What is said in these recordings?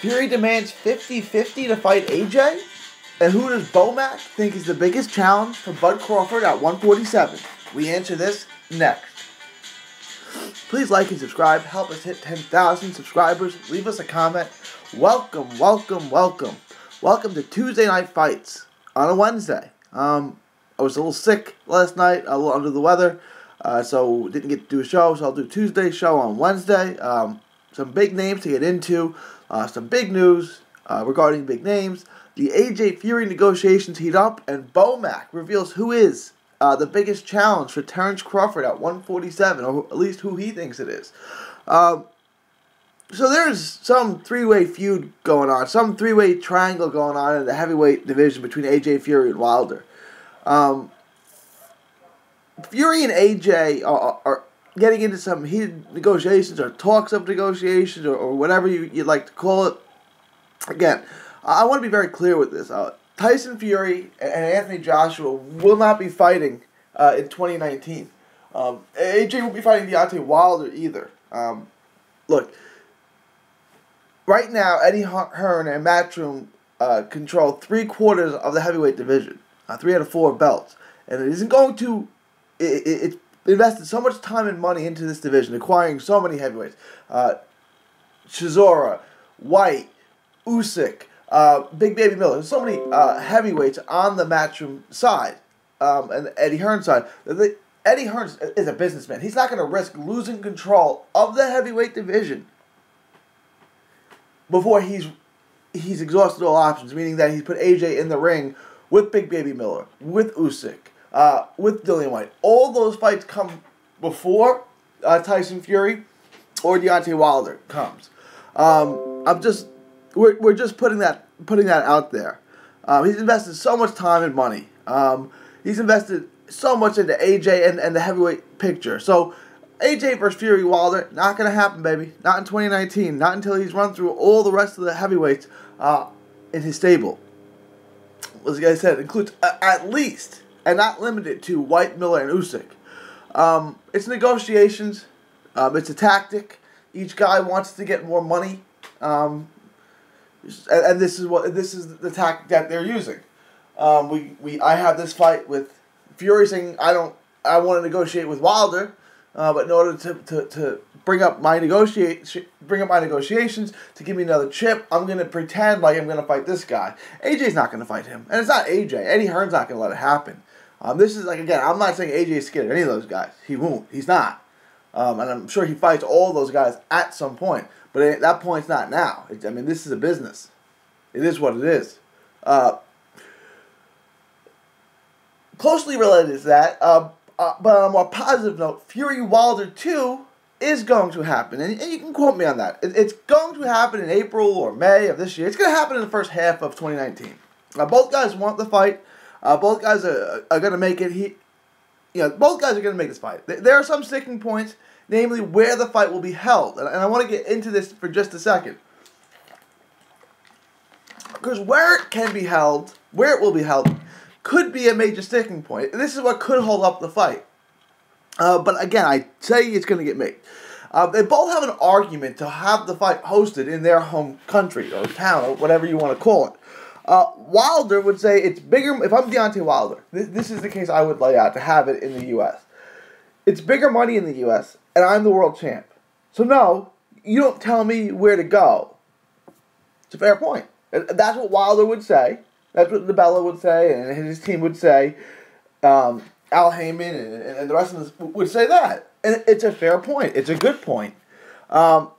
Fury demands 50-50 to fight AJ? And who does Bo Mack think is the biggest challenge for Bud Crawford at 147? We answer this next. Please like and subscribe. Help us hit 10,000 subscribers. Leave us a comment. Welcome to Tuesday Night Fights on a Wednesday. I was a little sick last night, a little under the weather, so didn't get to do a show, so I'll do Tuesday's show on Wednesday. Some big names to get into, some big news regarding big names. The AJ Fury negotiations heat up, and Bo Mack reveals who is the biggest challenge for Terence Crawford at 147, or at least who he thinks it is. So there's some three-way feud going on, some three-way triangle going on in the heavyweight division between AJ Fury and Wilder. Fury and AJ are getting into some heated negotiations or talks of negotiations or whatever you'd like to call it. Again, I want to be very clear with this. Tyson Fury and Anthony Joshua will not be fighting in 2019. AJ won't be fighting Deontay Wilder either. Look, right now, Eddie Hearn and Matchroom control 3/4 of the heavyweight division, 3 out of 4 belts. And it isn't going to... It's invested so much time and money into this division, acquiring so many heavyweights. Chisora, White, Usyk, Big Baby Miller. There's so many heavyweights on the Matchroom side and the Eddie Hearn side. Eddie Hearn is a businessman. He's not going to risk losing control of the heavyweight division before he's exhausted all options, meaning that he's put AJ in the ring with Big Baby Miller, with Usyk, with Dillian White. All those fights come before Tyson Fury or Deontay Wilder comes. We're just putting that out there. He's invested so much time and money. He's invested so much into AJ and the heavyweight picture. So AJ versus Fury Wilder, not going to happen, baby. Not in 2019. Not until he's run through all the rest of the heavyweights in his stable. As I said, it includes at least, and not limited to, White, Miller, and Usyk. It's negotiations. It's a tactic. Each guy wants to get more money. And this is the tactic that they're using. I have this fight with Fury saying I want to negotiate with Wilder, but in order to bring up my negotiations to give me another chip, I'm gonna pretend like I'm gonna fight this guy. AJ's not gonna fight him, and it's not AJ. Eddie Hearn's not gonna let it happen. This is again, I'm not saying AJ's scared of any of those guys. He won't. He's not. And I'm sure he fights all those guys at some point. But at that point's not now. This is a business. It is what it is. Closely related to that, but on a more positive note, Fury Wilder 2 is going to happen. And you can quote me on that. It's going to happen in April or May of this year. It's going to happen in the first half of 2019. Both guys want the fight. Both guys are going to make it. Both guys are going to make this fight. There are some sticking points, namely where the fight will be held. And I want to get into this for just a second. Because where it will be held, could be a major sticking point. This is what could hold up the fight. But again, I say it's going to get made. They both have an argument to have the fight hosted in their home country or town or whatever you want to call it. Wilder would say it's bigger. If I'm Deontay Wilder, this is the case I would lay out to have it in the U.S. It's bigger money in the U.S., and I'm the world champ. So no, you don't tell me where to go. It's a fair point. That's what Wilder would say. That's what DeBella would say, and his team would say. Al Heyman and the rest of us would say that. And it's a fair point. It's a good point. Flip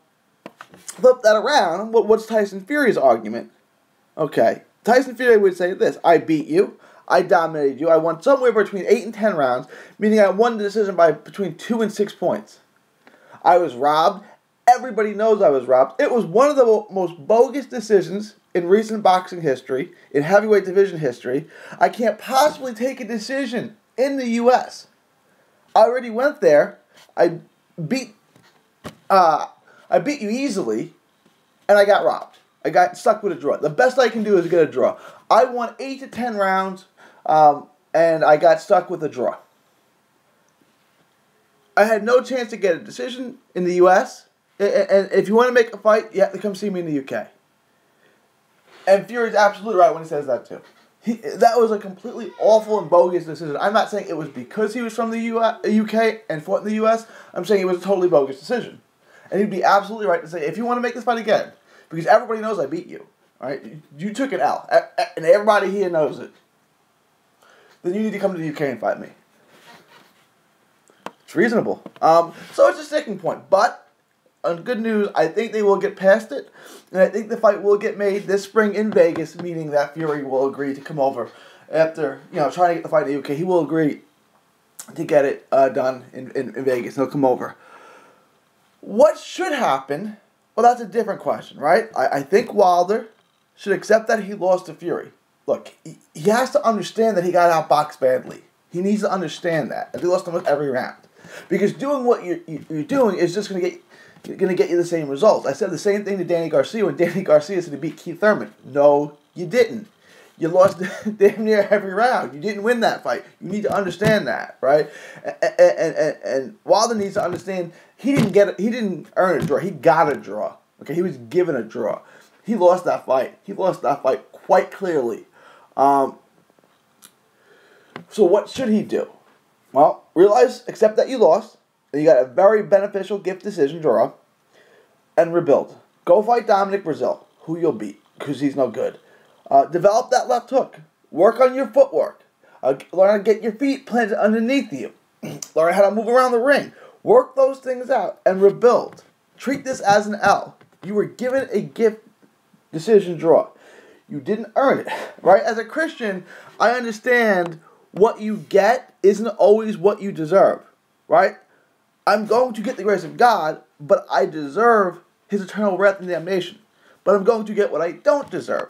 that around. What's Tyson Fury's argument? Okay. Tyson Fury would say this: I beat you. I dominated you. I won somewhere between 8 and 10 rounds, meaning I won the decision by between 2 and 6 points. I was robbed. Everybody knows I was robbed. It was one of the most bogus decisions in recent boxing history, in heavyweight division history. I can't possibly take a decision in the U.S. I already went there. I beat you easily, and I got robbed. I got stuck with a draw. The best I can do is get a draw. I won 8 to 10 rounds, and I got stuck with a draw. I had no chance to get a decision in the U.S., and if you want to make a fight, you have to come see me in the U.K. And Fury's absolutely right when he says that too. That was a completely awful and bogus decision. I'm not saying it was because he was from the UK and fought in the US. I'm saying it was a totally bogus decision. And he'd be absolutely right to say, if you want to make this fight again, because everybody knows I beat you, right? You took an L, and everybody here knows it. Then you need to come to the UK and fight me. It's reasonable. So it's a sticking point. But, on good news, I think they will get past it. And I think the fight will get made this spring in Vegas, meaning that Fury will agree to come over after, trying to get the fight in the UK. He will agree to get it done in Vegas. He'll come over. What should happen? Well, that's a different question, right? I think Wilder should accept that he lost to Fury. Look, he has to understand that he got outboxed badly. He needs to understand that. He lost almost every round. Because doing what you're doing is just going to get you the same results. I said the same thing to Danny Garcia when Danny Garcia said to beat Keith Thurman. No, you didn't. You lost damn near every round. You didn't win that fight. You need to understand that, right? And Wilder needs to understand he didn't earn a draw. He got a draw. Okay, he was given a draw. He lost that fight. He lost that fight quite clearly. So what should he do? Well, accept that you lost, and you got a very beneficial gift decision draw, and rebuild. Go fight Dominic Breazeale, who you'll beat, because he's no good. Develop that left hook. Work on your footwork. Learn how to get your feet planted underneath you. Learn how to move around the ring. Work those things out and rebuild. Treat this as an L. You were given a gift decision draw. You didn't earn it, right? As a Christian, I understand what you get isn't always what you deserve, right? I'm going to get the grace of God, but I deserve His eternal wrath and damnation. But I'm going to get what I don't deserve,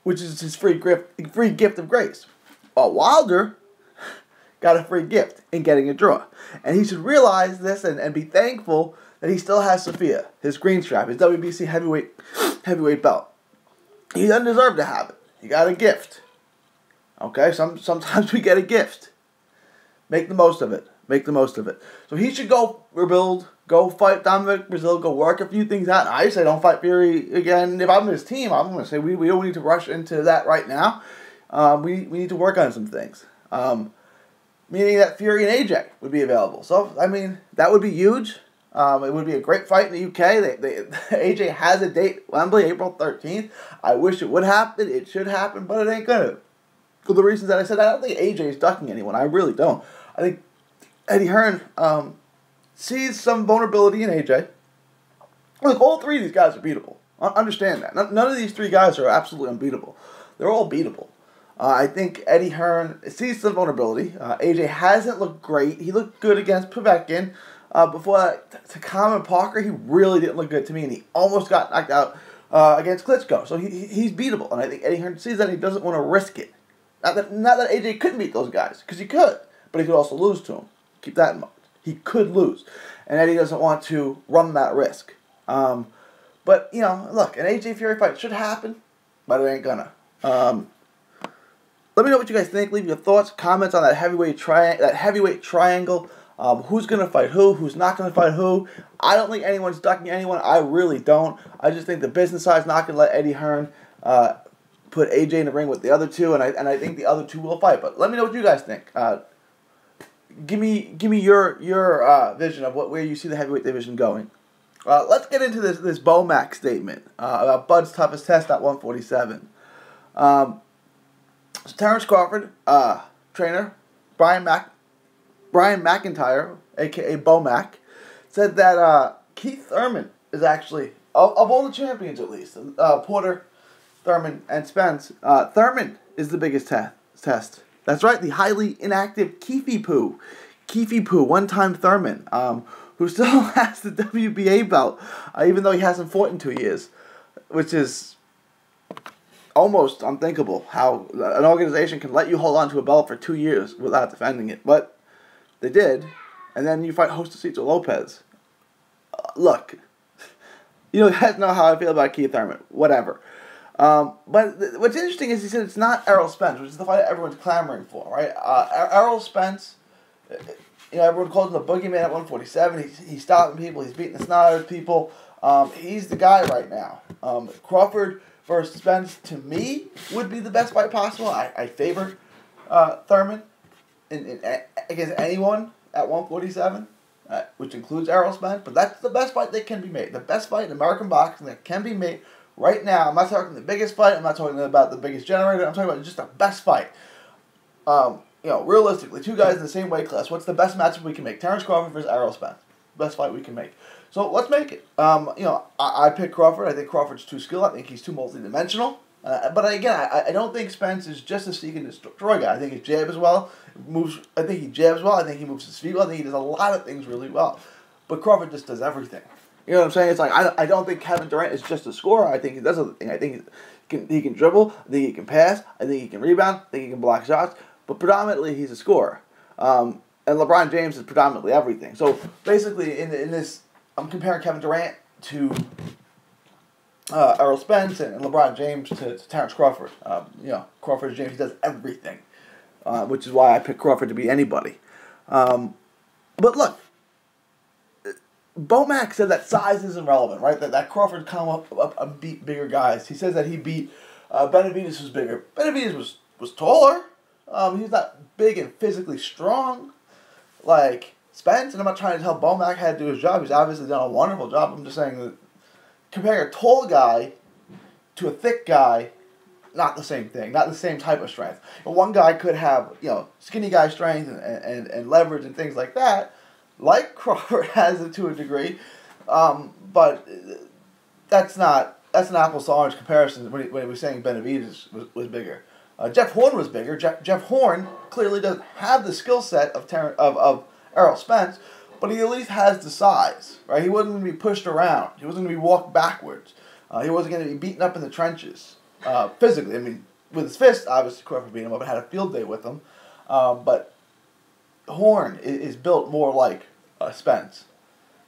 which is His free gift of grace. While Wilder got a free gift in getting a draw. And he should realize this and be thankful that he still has Sophia, his green strap, his WBC heavyweight belt. He doesn't deserve to have it. He got a gift. Okay, sometimes we get a gift. Make the most of it. Make the most of it. So he should go rebuild, go fight Dominic Breazeale, go work a few things out. And I say don't fight Fury again. If I'm his team, I'm going to say we don't need to rush into that right now. We need to work on some things. Meaning that Fury and AJ would be available. So, I mean, that would be huge. It would be a great fight in the UK. AJ has a date, Wembley, April 13th. I wish it would happen. It should happen, but it ain't going to. For the reasons that I said, I don't think AJ is ducking anyone. I really don't. I think Eddie Hearn sees some vulnerability in AJ. Look, all three of these guys are beatable. Understand that. None of these three guys are absolutely unbeatable. They're all beatable. I think Eddie Hearn sees some vulnerability. AJ hasn't looked great. He looked good against Povetkin. Before that, to Common Parker, he really didn't look good to me, and he almost got knocked out against Klitschko. So he's beatable, and I think Eddie Hearn sees that and he doesn't want to risk it. Not that AJ couldn't beat those guys, because he could, but he could also lose to them. Keep that in mind. He could lose, and Eddie doesn't want to run that risk. But, look, an AJ Fury fight should happen, but it ain't gonna. Let me know what you guys think. Leave your thoughts, comments on that heavyweight triangle. Who's going to fight who? Who's not going to fight who? I don't think anyone's ducking anyone. I really don't. I just think the business side is not going to let Eddie Hearn put AJ in the ring with the other two, and I think the other two will fight. But let me know what you guys think. Give me your vision of where you see the heavyweight division going. Let's get into this Bo Mack statement about Bud's toughest test at 147. So Terence Crawford, trainer, Brian McIntyre, a.k.a. Bo Mack, said that Keith Thurman is actually, of all the champions at least, Porter, Thurman, and Spence, Thurman is the biggest test. That's right, the highly inactive Keefy Poo, one-time Thurman, who still has the WBA belt, even though he hasn't fought in 2 years, which is almost unthinkable how an organization can let you hold on to a belt for 2 years without defending it. But they did, and then you fight Josesito Lopez. Look, you guys know how I feel about Keith Thurman. Whatever. But what's interesting is he said it's not Errol Spence, which is the fight that everyone's clamoring for, right? Errol Spence, everyone calls him the boogeyman at 147. He's stopping people. He's beating the snot out of people. He's the guy right now. Crawford versus Spence, to me, would be the best fight possible. I favor Thurman against anyone at 147, which includes Errol Spence, but that's the best fight that can be made. The best fight in American boxing that can be made right now. I'm not talking the biggest fight. I'm not talking about the biggest generator. I'm talking about just the best fight. Realistically, two guys in the same weight class. What's the best matchup we can make? Terence Crawford versus Errol Spence. Best fight we can make. So let's make it. I pick Crawford. I think Crawford's too skilled. I think he's too multidimensional. But again, I don't think Spence is just a seek and destroy guy. I think his jab as well moves. I think he jabs well. I think he moves his feet well. I think he does a lot of things really well. But Crawford just does everything. You know what I'm saying? It's like I don't think Kevin Durant is just a scorer. I think he does other things. I think he can dribble. I think he can pass. I think he can rebound. I think he can block shots. But predominantly, he's a scorer. And LeBron James is predominantly everything. So basically, in this, I'm comparing Kevin Durant to Errol Spence and LeBron James to Terence Crawford. Crawford James, he does everything, which is why I pick Crawford to beat anybody. But look, Bo Mack said that size isn't relevant, right? That Crawford come up and beat bigger guys. He says that he beat Benavidez was bigger. Benavidez was taller. He's not big and physically strong like Spence. And I'm not trying to tell Bo Mack how to do his job. He's obviously done a wonderful job. I'm just saying that comparing a tall guy to a thick guy, not the same thing, not the same type of strength. And one guy could have, skinny guy strength and leverage and things like that, like Crawford has it to a degree, but that's an apples to orange comparison when he was saying Benavidez was bigger. Jeff Horn was bigger. Jeff Horn clearly doesn't have the skill set of Errol Spence, but he at least has the size, right? He wasn't going to be pushed around. He wasn't going to be walked backwards. He wasn't going to be beaten up in the trenches physically. I mean, with his fist, obviously Crawford beat him up and had a field day with him. But Horn is built more like Spence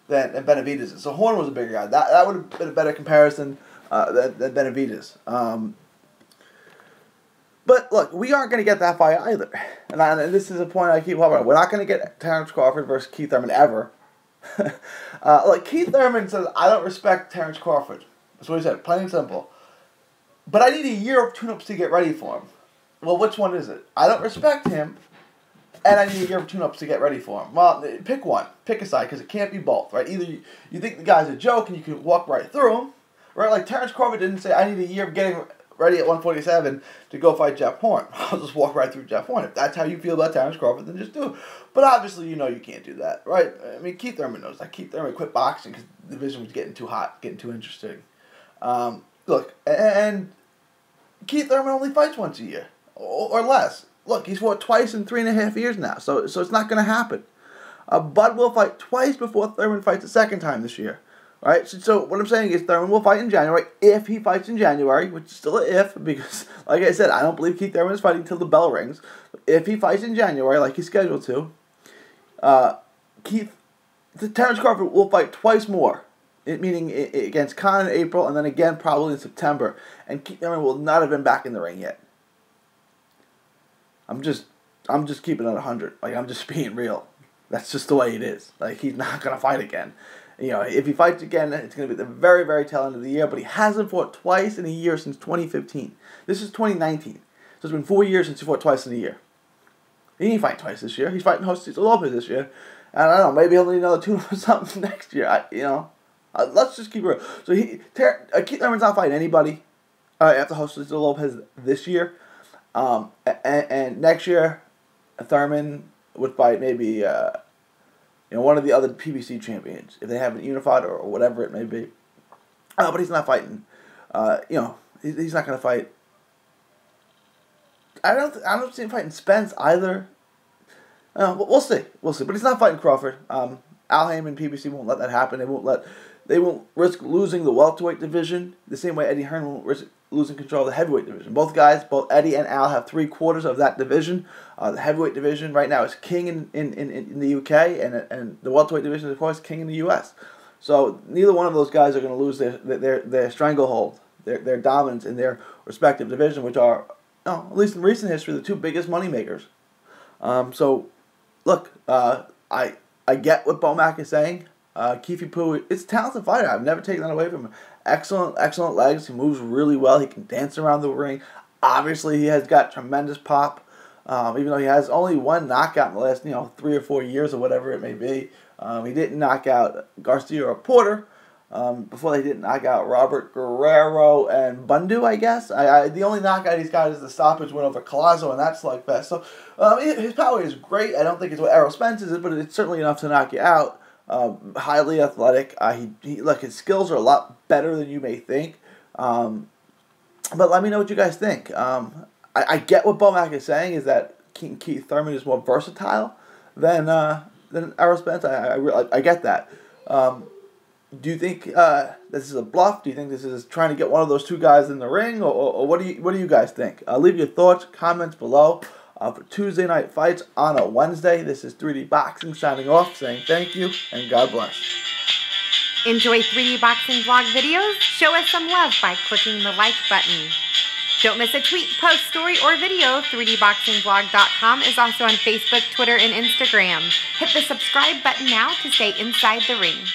than Benavidez is. So Horn was a bigger guy. That would have been a better comparison than Benavidez. But look, we aren't going to get that fight either. And this is a point I keep harping on. We're not going to get Terence Crawford versus Keith Thurman ever. Keith Thurman says, I don't respect Terence Crawford. That's what he said, plain and simple. But I need a year of tune-ups to get ready for him. Well, which one is it? I don't respect him, and I need a year of tune-ups to get ready for him. Well, pick one. Pick a side, because it can't be both, right? Either you think the guy's a joke and you can walk right through him, right? Like Terence Crawford didn't say, I need a year of getting ready at 147 to go fight Jeff Horn. I'll just walk right through Jeff Horn. If that's how you feel about Terence Crawford, then just do it. But obviously, you can't do that, right? I mean, Keith Thurman knows that. Keith Thurman quit boxing because the division was getting too hot, getting too interesting. Look, and Keith Thurman only fights once a year, or less. Look, he's fought twice in 3.5 years now, so it's not going to happen. Bud will fight twice before Thurman fights a second time this year. Right, so what I'm saying is Thurman will fight in January, if he fights in January, which is still an if, because, like I said, I don't believe Keith Thurman is fighting until the bell rings. If he fights in January, like he's scheduled to, Terence Crawford will fight twice more, meaning against Conor in April, and then again probably in September, and Keith Thurman will not have been back in the ring yet. I'm just keeping it 100. Like, I'm just being real. That's just the way it is. Like, he's not going to fight again. If he fights again, it's going to be at the very, very tail end of the year. But he hasn't fought twice in a year since 2015. This is 2019. So it's been 4 years since he fought twice in a year. He ain't fighting twice this year. He's fighting Jose Lopez this year. And I don't know, maybe he'll need another 2 or something next year. Let's just keep it real. So Keith Thurman's not fighting anybody after Jose Lopez this year. And next year, Thurman would fight maybe one of the other PBC champions, if they haven't unified or whatever it may be. But he's not fighting. He's not going to fight. I don't see him fighting Spence either. We'll see. But he's not fighting Crawford. Al Heyman, PBC won't let that happen. They won't risk losing the welterweight division the same way Eddie Hearn won't risk losing control of the heavyweight division. Both Eddie and Al, have 3/4 of that division. The heavyweight division right now is king in the UK, and the welterweight division is, of course, king in the US. So neither one of those guys are going to lose their stranglehold, their dominance in their respective division, which are, at least in recent history, the two biggest moneymakers. So, look, I get what Bo Mack is saying. Keefe Poo is a talented fighter. I've never taken that away from him. excellent legs. He moves really well. He can dance around the ring. Obviously, he has got tremendous pop. Even though he has only one knockout in the last 3 or 4 years or whatever it may be. He didn't knock out Garcia or Porter. Before they didn't knock out Robert Guerrero and Bundu, I guess. The only knockout he's got is the stoppage win over Collazo, and that's slugfest. So his power is great. I don't think it's what Errol Spence's is, but it's certainly enough to knock you out. Highly athletic. Look, his skills are a lot better than you may think. But let me know what you guys think. I get what Bo Mack is saying, is that Keith Thurman is more versatile than Errol Spence. I get that. Do you think this is a bluff? Do you think this is trying to get one of those two guys in the ring, or what do you guys think? Leave your thoughts, comments below. For Tuesday Night Fights on a Wednesday, this is 3D Boxing signing off, saying thank you and God bless. Enjoy 3D Boxing vlog videos? Show us some love by clicking the like button. Don't miss a tweet, post, story, or video. 3dboxingvlog.com is also on Facebook, Twitter, and Instagram. Hit the subscribe button now to stay inside the ring.